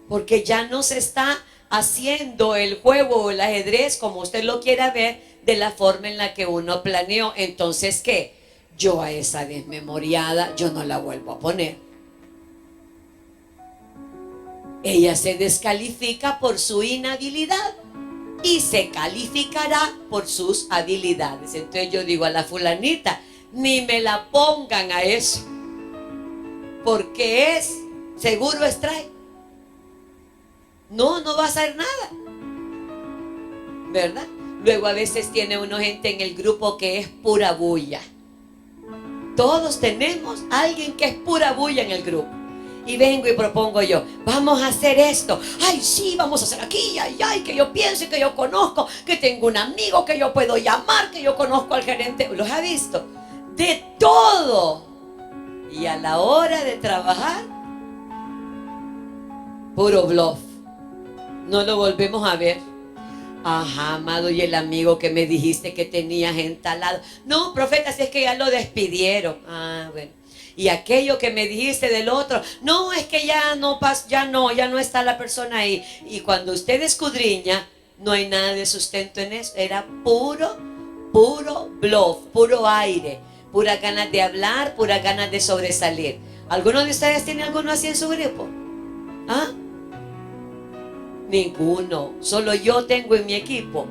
Porque ya no se está haciendo el juego o el ajedrez, como usted lo quiera ver, de la forma en la que uno planeó. Entonces, ¿qué? Yo a esa desmemoriada, yo no la vuelvo a poner. Ella se descalifica por su inhabilidad y se calificará por sus habilidades. Entonces yo digo a la fulanita, ni me la pongan a eso, porque es seguro strike. No va a hacer nada, ¿verdad? Luego a veces tiene uno gente en el grupo que es pura bulla. Todos tenemos a alguien que es pura bulla en el grupo. Y vengo y propongo yo, vamos a hacer esto. Ay, sí, vamos a hacer aquí. Ay, que yo pienso y que yo conozco, que tengo un amigo que yo puedo llamar, que yo conozco al gerente. ¿Los ha visto? De todo. Y a la hora de trabajar, puro bluff. No lo volvemos a ver. Ajá, amado, y el amigo que me dijiste que tenías entalado. No, profeta, si es que ya lo despidieron. Ah, bueno. Y aquello que me dijiste del otro, no, es que ya no está la persona ahí. Y cuando usted escudriña, no hay nada de sustento en eso. Era puro bluff, puro aire, pura ganas de hablar, pura ganas de sobresalir. ¿Alguno de ustedes tiene alguno así en su grupo? ¿Ah? Ninguno, solo yo tengo en mi equipo.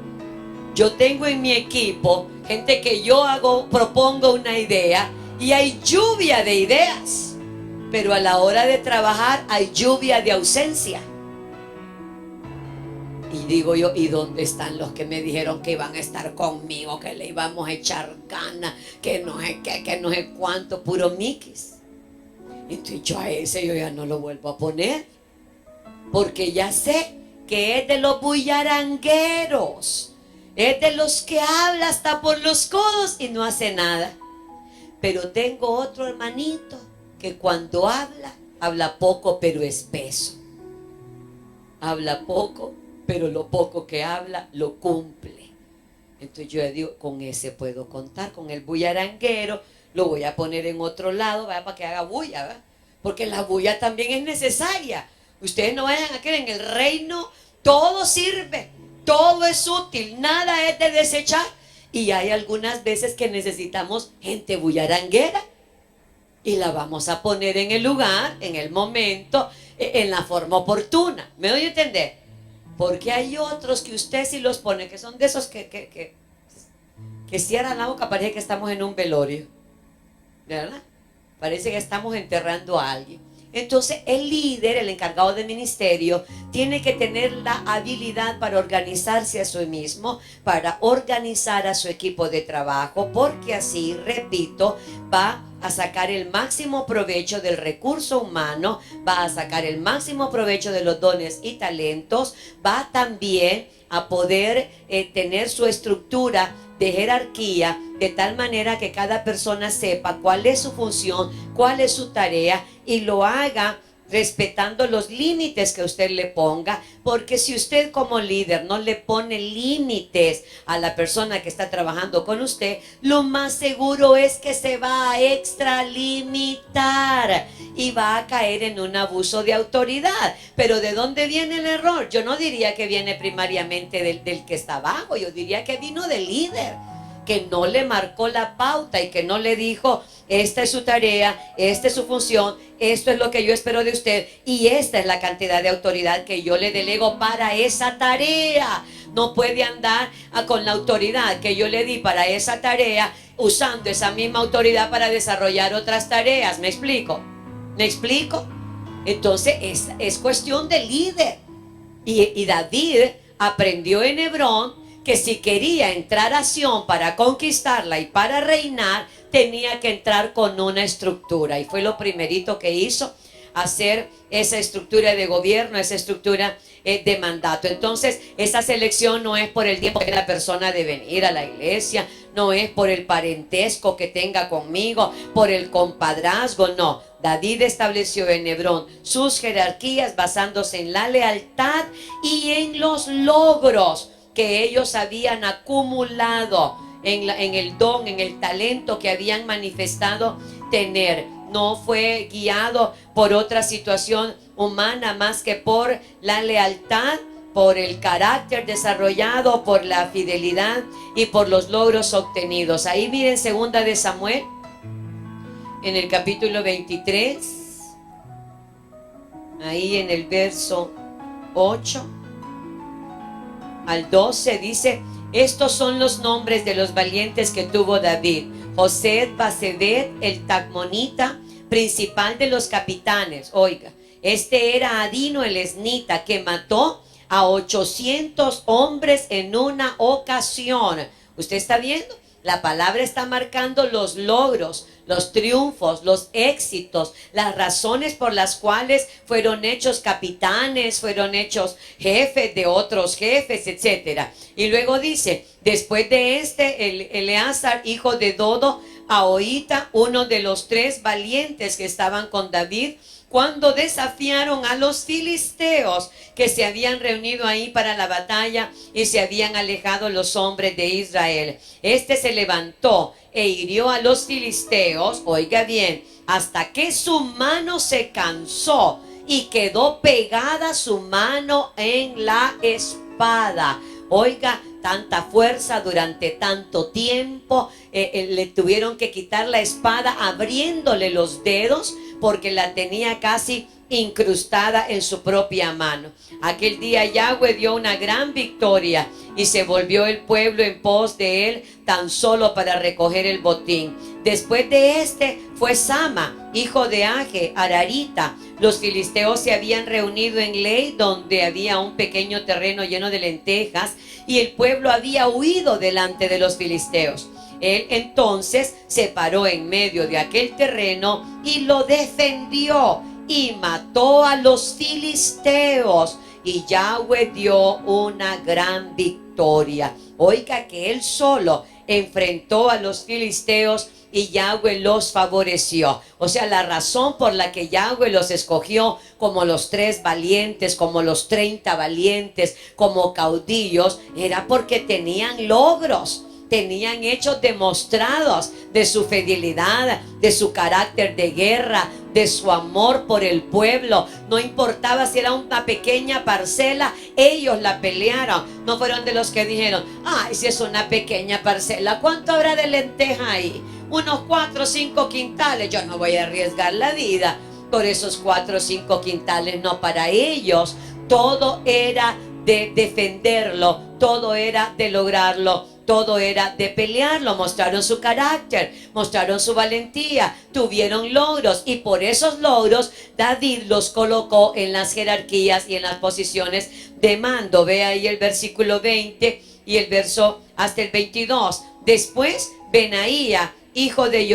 Yo tengo en mi equipo gente que yo propongo una idea y hay lluvia de ideas, pero a la hora de trabajar hay lluvia de ausencia. Y digo yo, ¿y dónde están los que me dijeron que iban a estar conmigo, que le íbamos a echar ganas, que no sé qué, que no sé cuánto, puro miquis? Entonces yo a ese yo ya no lo vuelvo a poner, porque ya sé que es de los bullarangueros, es de los que habla hasta por los codos y no hace nada. Pero tengo otro hermanito que cuando habla poco pero espeso. Habla poco, pero lo poco que habla lo cumple. Entonces yo digo, con ese puedo contar, con el bullaranguero, lo voy a poner en otro lado, ¿verdad? Para que haga bulla, ¿verdad? Porque la bulla también es necesaria. Ustedes no vayan a creer, en el reino todo sirve, todo es útil, nada es de desechar. Y hay algunas veces que necesitamos gente bullaranguera y la vamos a poner en el lugar, en el momento, en la forma oportuna. ¿Me doy a entender? Porque hay otros que usted sí los pone, que son de esos que cierran la boca, parece que estamos en un velorio, ¿verdad? Parece que estamos enterrando a alguien. Entonces el líder, el encargado de ministerio, tiene que tener la habilidad para organizarse a sí mismo, para organizar a su equipo de trabajo, porque así, repito, va a sacar el máximo provecho del recurso humano, va a sacar el máximo provecho de los dones y talentos, va también a poder tener su estructura de jerarquía, de tal manera que cada persona sepa cuál es su función, cuál es su tarea, y lo haga respetando los límites que usted le ponga, porque si usted como líder no le pone límites a la persona que está trabajando con usted, lo más seguro es que se va a extralimitar y va a caer en un abuso de autoridad. Pero ¿de dónde viene el error? Yo no diría que viene primariamente del que está abajo, yo diría que vino del líder, que no le marcó la pauta y que no le dijo, esta es su tarea, esta es su función, esto es lo que yo espero de usted y esta es la cantidad de autoridad que yo le delego para esa tarea. No puede andar con la autoridad que yo le di para esa tarea, usando esa misma autoridad para desarrollar otras tareas. ¿Me explico? ¿Me explico? Entonces es cuestión de líder. Y David aprendió en Hebrón que si quería entrar a Sión para conquistarla y para reinar, tenía que entrar con una estructura. Y fue lo primerito que hizo, hacer esa estructura de gobierno, esa estructura de mandato. Entonces, esa selección no es por el tiempo que la persona de venir a la iglesia, no es por el parentesco que tenga conmigo, por el compadrazgo, no. David estableció en Hebrón sus jerarquías basándose en la lealtad y en los logros que ellos habían acumulado, en el don, en el talento que habían manifestado tener. No fue guiado por otra situación humana más que por la lealtad, por el carácter desarrollado, por la fidelidad y por los logros obtenidos. Ahí miren 2 de Samuel, en el capítulo 23, ahí en el verso 8 al 12 dice: estos son los nombres de los valientes que tuvo David: José Basebet, el Tacmonita, principal de los capitanes. Oiga, este era Adino el Esnita, que mató a 800 hombres en una ocasión. ¿Usted está viendo? La palabra está marcando los logros, los triunfos, los éxitos, las razones por las cuales fueron hechos capitanes, fueron hechos jefes de otros jefes, etcétera. Y luego dice: después de Eleazar, hijo de Dodo, Ahoita, uno de los 3 valientes que estaban con David, cuando desafiaron a los filisteos que se habían reunido ahí para la batalla y se habían alejado los hombres de Israel. Este se levantó e hirió a los filisteos, oiga bien, hasta que su mano se cansó y quedó pegada su mano en la espada. Oiga, tanta fuerza durante tanto tiempo, le tuvieron que quitar la espada abriéndole los dedos porque la tenía casi incrustada en su propia mano. Aquel día Yahweh dio una gran victoria y se volvió el pueblo en pos de él tan solo para recoger el botín. Después de fue Sama, hijo de Age, Ararita. Los filisteos se habían reunido en Ley, donde había un pequeño terreno lleno de lentejas, y el pueblo había huido delante de los filisteos. Él entonces se paró en medio de aquel terreno y lo defendió y mató a los filisteos, y Yahweh dio una gran victoria. Oiga que él solo enfrentó a los filisteos y Yahweh los favoreció. O sea, la razón por la que Yahweh los escogió como los 3 valientes, como los 30 valientes, como caudillos, era porque tenían logros, tenían hechos demostrados de su fidelidad, de su carácter de guerra, de su amor por el pueblo. No importaba si era una pequeña parcela, ellos la pelearon. No fueron de los que dijeron: ay, si es una pequeña parcela, ¿cuánto habrá de lenteja ahí? Unos 4 o 5 quintales. Yo no voy a arriesgar la vida por esos 4 o 5 quintales. No, para ellos todo era de defenderlo, todo era de lograrlo, todo era de pelearlo. Mostraron su carácter, mostraron su valentía, tuvieron logros, y por esos logros David los colocó en las jerarquías y en las posiciones de mando. Ve ahí el versículo 20 y el verso hasta el 22. Después Benaía, hijo de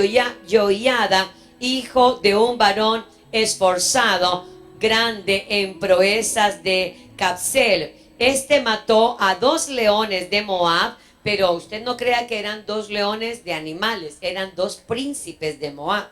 Joiada, hijo de un varón esforzado, grande en proezas de Capsel. Este mató a 2 leones de Moab, pero usted no crea que eran 2 leones de animales, eran 2 príncipes de Moab.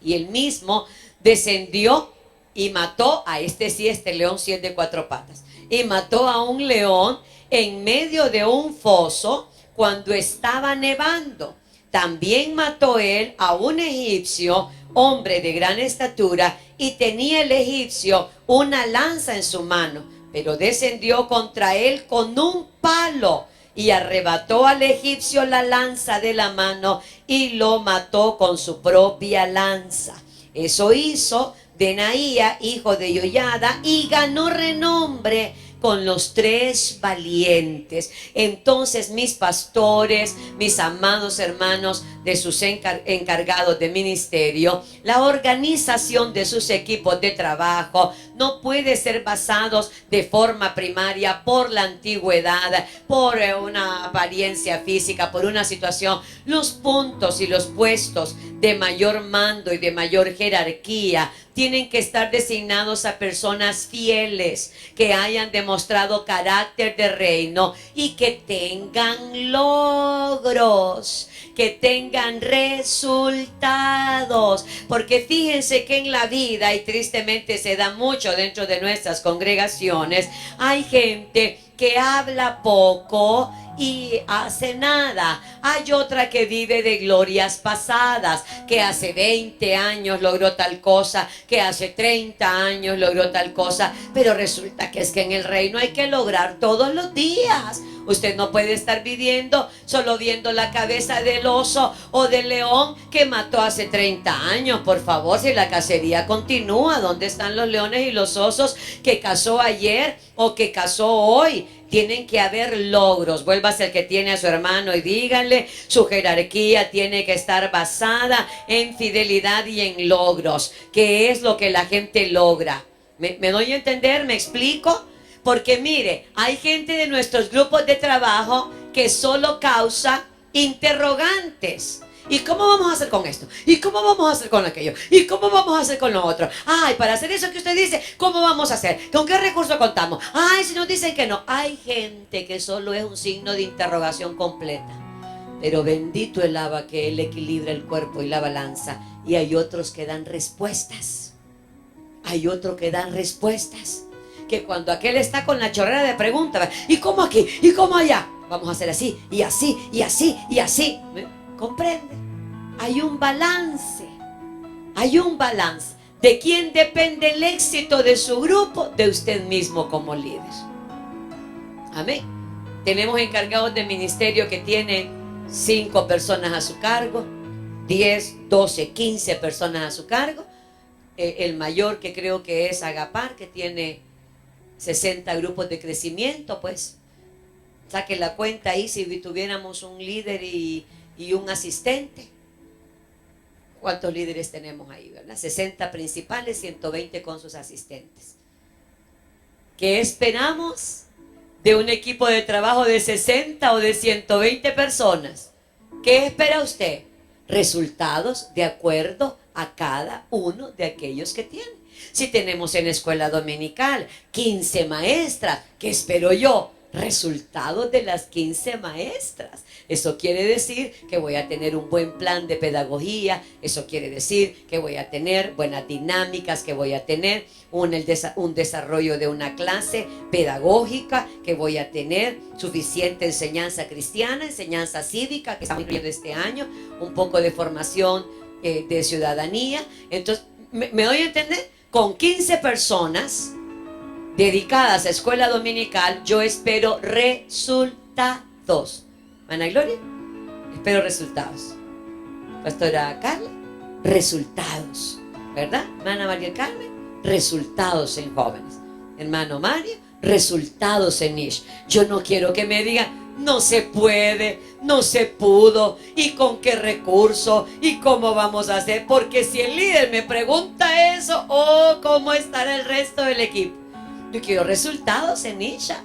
Y él mismo descendió y mató a este león sí es de 4 patas. Y mató a un león en medio de un foso cuando estaba nevando. También mató él a un egipcio, hombre de gran estatura, y tenía el egipcio una lanza en su mano, pero descendió contra él con un palo y arrebató al egipcio la lanza de la mano y lo mató con su propia lanza. Eso hizo Benaía, hijo de Joiada, y ganó renombre con los 3 valientes. Entonces, mis pastores, mis amados hermanos, de sus encargados de ministerio, la organización de sus equipos de trabajo no puede ser basados de forma primaria por la antigüedad, por una apariencia física, por una situación. Los puntos y los puestos de mayor mando y de mayor jerarquía tienen que estar designados a personas fieles, que hayan demostrado carácter de reino y que tengan logros, que tengan resultados. Porque fíjense que en la vida, y tristemente se da mucho dentro de nuestras congregaciones, hay gente que habla poco y hace nada. Hay otra que vive de glorias pasadas, que hace 20 años logró tal cosa, que hace 30 años logró tal cosa, pero resulta que es que en el reino hay que lograr todos los días. Usted no puede estar viviendo solo viendo la cabeza del oso o del león que mató hace 30 años. Por favor, si la cacería continúa, ¿dónde están los leones y los osos que cazó ayer o que cazó hoy? Tienen que haber logros. Vuélvase el que tiene a su hermano y díganle, su jerarquía tiene que estar basada en fidelidad y en logros. ¿Qué es lo que la gente logra? ¿Me doy a entender? ¿Me explico? Porque mire, hay gente de nuestros grupos de trabajo que solo causa interrogantes. ¿Y cómo vamos a hacer con esto? ¿Y cómo vamos a hacer con aquello? ¿Y cómo vamos a hacer con lo otro? Ay, para hacer eso que usted dice, ¿cómo vamos a hacer? ¿Con qué recurso contamos? Ay, si nos dicen que no. Hay gente que solo es un signo de interrogación completa. Pero bendito el Abba, que Él equilibra el cuerpo y la balanza. Y hay otros que dan respuestas. Hay otros que dan respuestas. Que cuando aquel está con la chorrera de preguntas, ¿y cómo aquí? ¿Y cómo allá? Vamos a hacer así, y así, y así, y así. ¿Comprende? Hay un balance. Hay un balance. ¿De quién depende el éxito de su grupo? De usted mismo como líder. Amén. Tenemos encargados de ministerio que tienen 5 personas a su cargo, 10, 12, 15 personas a su cargo. El mayor, que creo que es Agapar, que tiene 60 grupos de crecimiento. Pues saque la cuenta ahí, si tuviéramos un líder y un asistente. ¿Cuántos líderes tenemos ahí, verdad? 60 principales, 120 con sus asistentes. ¿Qué esperamos de un equipo de trabajo de 60 o de 120 personas? ¿Qué espera usted? Resultados de acuerdo a cada uno de aquellos que tiene. Si tenemos en escuela dominical 15 maestras, ¿qué espero yo? Resultados de las 15 maestras. Eso quiere decir que voy a tener un buen plan de pedagogía. Eso quiere decir que voy a tener buenas dinámicas, que voy a tener un desarrollo de una clase pedagógica, que voy a tener suficiente enseñanza cristiana, enseñanza cívica, que estamos incluyendo este año, un poco de formación de ciudadanía. Entonces, ¿me doy a entender? Con 15 personas dedicadas a escuela dominical, yo espero resultados. Ana Gloria, espero resultados. Pastora Carla, resultados, ¿verdad? Hermana María Carmen, resultados en jóvenes. Hermano Mario, resultados en Niche. Yo no quiero que me digan, no se puede, no se pudo, y con qué recurso, y cómo vamos a hacer. Porque si el líder me pregunta eso, ¿cómo estará el resto del equipo? Yo quiero resultados en Isha,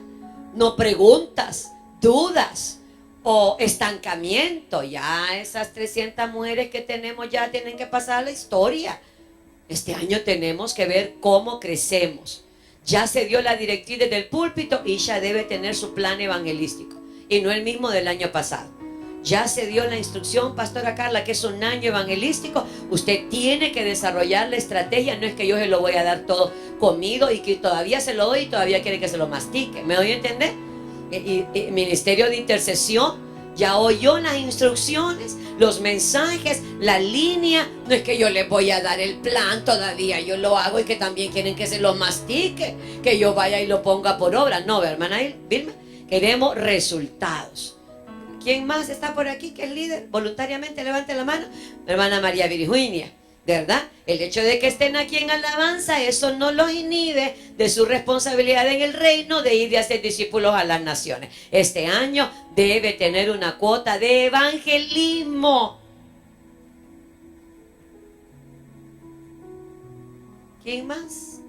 no preguntas, dudas o estancamiento. Ya esas 300 mujeres que tenemos ya tienen que pasar a la historia. Este año tenemos que ver cómo crecemos. Ya se dio la directriz desde el púlpito, Isha debe tener su plan evangelístico y no el mismo del año pasado. Ya se dio la instrucción, Pastora Carla, que es un año evangelístico. Usted tiene que desarrollar la estrategia. No es que yo se lo voy a dar todo comido y que todavía se lo doy y todavía quiere que se lo mastique. ¿Me doy a entender? El ministerio de intercesión ya oyó las instrucciones, los mensajes, la línea. No es que yo les voy a dar el plan todavía, yo lo hago y que también quieren que se lo mastique, que yo vaya y lo ponga por obra. No, hermana Vilma, queremos resultados. ¿Quién más está por aquí que es líder? Voluntariamente levante la mano. Hermana María Virginia, ¿verdad? El hecho de que estén aquí en alabanza, eso no los inhibe de su responsabilidad en el reino de ir y hacer discípulos a las naciones. Este año debe tener una cuota de evangelismo. ¿Quién más?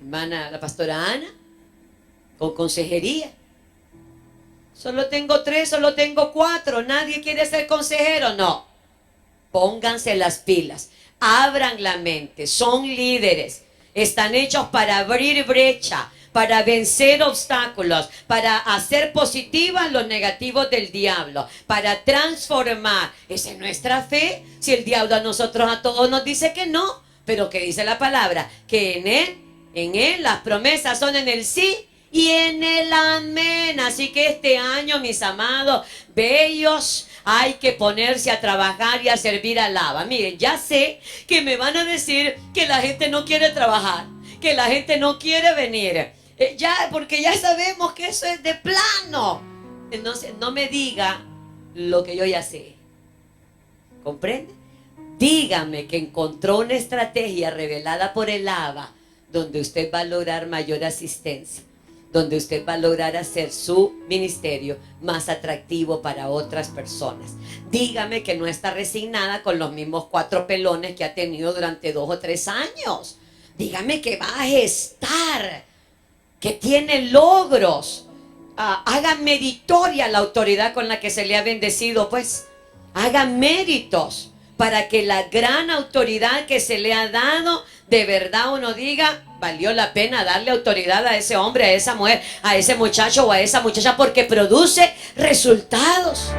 Hermana, la pastora Ana, con consejería. Solo tengo 3, solo tengo 4. Nadie quiere ser consejero. No. Pónganse las pilas. Abran la mente. Son líderes. Están hechos para abrir brecha, para vencer obstáculos, para hacer positivas los negativos del diablo, para transformar. Esa es nuestra fe. Si el diablo a nosotros, a todos nos dice que no, pero que dice la palabra, que en él las promesas son en el sí y en el amén. Así que este año, mis amados bellos, hay que ponerse a trabajar y a servir al Abba. Miren, ya sé que me van a decir que la gente no quiere trabajar, que la gente no quiere venir. Porque ya sabemos que eso es de plano. Entonces, no me diga lo que yo ya sé. ¿Comprende? Dígame que encontró una estrategia revelada por el Abba, donde usted va a lograr mayor asistencia, donde usted va a lograr hacer su ministerio más atractivo para otras personas. Dígame que no está resignada con los mismos 4 pelones que ha tenido durante 2 o 3 años. Dígame que va a gestar, que tiene logros. Haga meritoria la autoridad con la que se le ha bendecido, pues haga méritos para que la gran autoridad que se le ha dado, de verdad uno diga, valió la pena darle autoridad a ese hombre, a esa mujer, a ese muchacho o a esa muchacha, porque produce resultados.